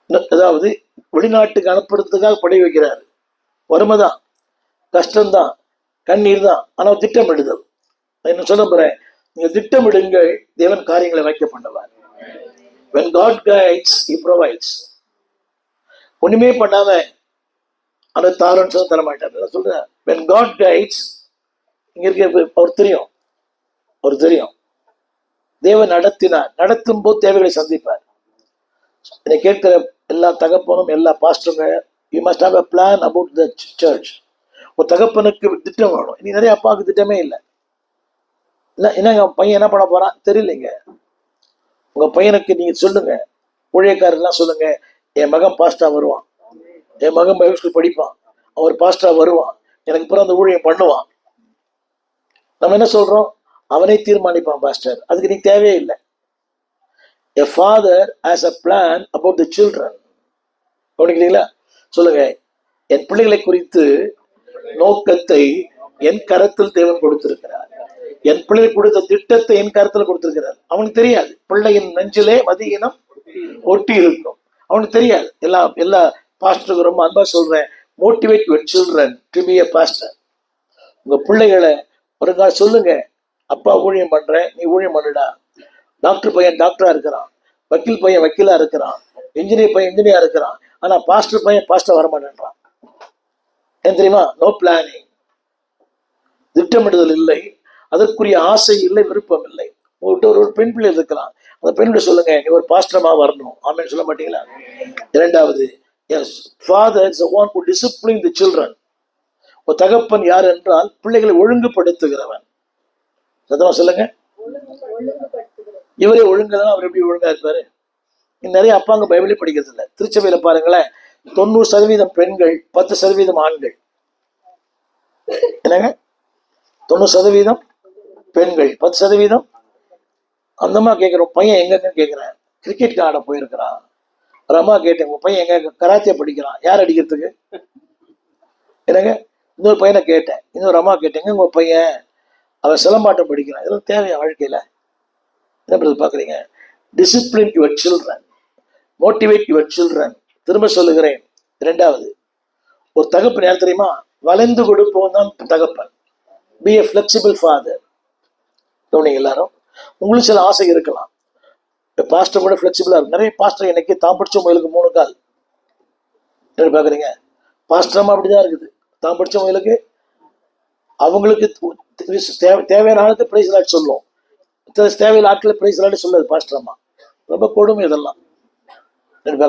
அதாவது வெளிநாட்டுக்கு அனுப்புறதுக்காக படி வைக்கிறாரு. வறுமைதான், கஷ்டம்தான், கண்ணீர் தான், ஆனால் திட்டமிடுதல். என்ன சொல்ல போறேன், நீங்க திட்டமிடுங்கள், தேவன் காரியங்களை வைக்க பண்ணுவார். When God guides, He provides. ஒண்ணுமே பண்ணாம அந்த தாரன்னு சொல்ல தர மாட்டார் சொல்றேன். When God guides, இங்க இருக்க அவர் தெரியும், அவர் தெரியும். தேவன் நடத்தினார், நடத்தும் போது தேவைகளை சந்திப்பார். இதை கேட்கிற எல்லா தகப்பனும் எல்லா பாஸ்டருங்க, you must have a plan about the church. ஒரு தகப்பனுக்கு திட்டம் வேணும். இனி நிறைய அப்பாவுக்கு திட்டமே இல்லை. என்னங்க பையன் என்ன பண்ண போறான் தெரியலைங்க. உங்க பையனுக்கு நீங்க சொல்லுங்க, ஊழியக்காரெல்லாம் சொல்லுங்க, என் மகன் பாஸ்டா வருவான், என் மகன் பைபிள் ஸ்கூல் படிப்பான், அவர் பாஸ்டா வருவான், எனக்கு அப்புறம் அந்த ஊழியம் பண்ணுவான். நம்ம என்ன சொல்றோம், அவனே தீர்மானிப்பான் பாஸ்டர், அதுக்கு நீ தேவையே இல்லை. A father has a plan about the children. கவனிக்கிறீங்களா? சொல்லுங்க, என் பிள்ளைகளை குறித்து நோக்கத்தை என் கரத்தில் தேவன் கொடுத்திருக்கிறார். என் பிள்ளை கொடுத்த திட்டத்தை என் கருத்துல கொடுத்திருக்கிறார். அவனுக்கு தெரியாது, பிள்ளையின் நெஞ்சிலே மதியினம் ஒட்டி இருக்கும். அவனுக்கு தெரியாது. எல்லா பாஸ்டருக்கு ரொம்ப அன்பா சொல்றேன், motivate your children to be a pastor. உங்க பிள்ளைகளை ஒரு நாள் சொல்லுங்க, அப்பா ஊழியம் பண்றேன், நீ ஊழியம் பண்ணுடா. டாக்டர் பையன் டாக்டரா இருக்கிறான், வக்கீல் பையன் வக்கீலா இருக்கிறான், இன்ஜினியர் பையன் இன்ஜினியரா இருக்கிறான், ஆனா பாஸ்டர் பையன் பாஸ்டர் வரமாட்டேன்றான். ஏன் தெரியுமா? No planning. திட்டமிடுதல் இல்லை, அதற்குரிய ஆசை இல்லை, விருப்பம் இல்லை. ஒரு பெண் பிள்ளை இருக்கிறான், அந்த பெண்ணிட சொல்லுங்க, நீ ஒரு பாஸ்டரமா வரணும், ஆமென் சொல்ல மாட்டீங்களா? இரண்டாவது, yes, father is the one who discipline the children. ஒரு தகப்பன் யார் என்றால் பிள்ளைகளை ஒழுங்குபடுத்துகிறவன். சத்தமா சொல்லுங்க, இவரே ஒழுங்குதான், அவர் எப்படி ஒழுங்கா இருப்பாரு? நிறைய அப்பாங்க பைபிளே படிக்கிறது இல்லை. திருச்சபையில பாருங்களேன், 90% பெண்கள், 10% ஆண்கள். என்னங்க, 90% பெண்கள், 10% அந்தமா கேட்கிறோம். பையன் எங்க கேட்கிறேன், கிரிக்கெட் ஆட போயிருக்கிறான். ஒரு அம்மா கேட்டேன், உங்க பையன் எங்க கராத்தே படிக்கிறான், யார் அடிக்கிறதுக்கு? என்னங்க, இன்னொரு பையனை கேட்டேன், இன்னொரு அம்மா கேட்டேங்க, உங்க பையன் அவன் சிலம்பாட்டம் படிக்கிறான். இதெல்லாம் தேவையா வாழ்க்கையில? என்ன பாக்குறீங்க? Discipline your children, motivate your children. திரும்ப சொல்லுகிறேன், இரண்டாவது, ஒரு தகப்பன் யார் தெரியுமா? வளைந்து கொடுப்போம் தான் தகப்பன். பி எ ஃபிளெக்சிபிள் ஃபாதர். கவனிங்க எல்லாரும், உங்களுக்கு சில ஆசை இருக்கலாம், பாஸ்டர் கூட ஃபிளெக்சிபிளா இருக்கும். நிறைய பாஸ்டர் எனக்கு தான் படிச்ச முயலுக்கு 3 கால். என்ன பாக்குறீங்க? பாஸ்டர்மா அப்படிதான் இருக்குது. தான் படிச்ச முயலுக்கு அவங்களுக்கு தேவையான ஆளுக்கு பிரைஸ் லாட் சொல்லும், தேவையான ஆட்களை பிரைஸ் லாட் சொல்லாது பாஸ்டர்மா. ரொம்ப கொடுமை இதெல்லாம்.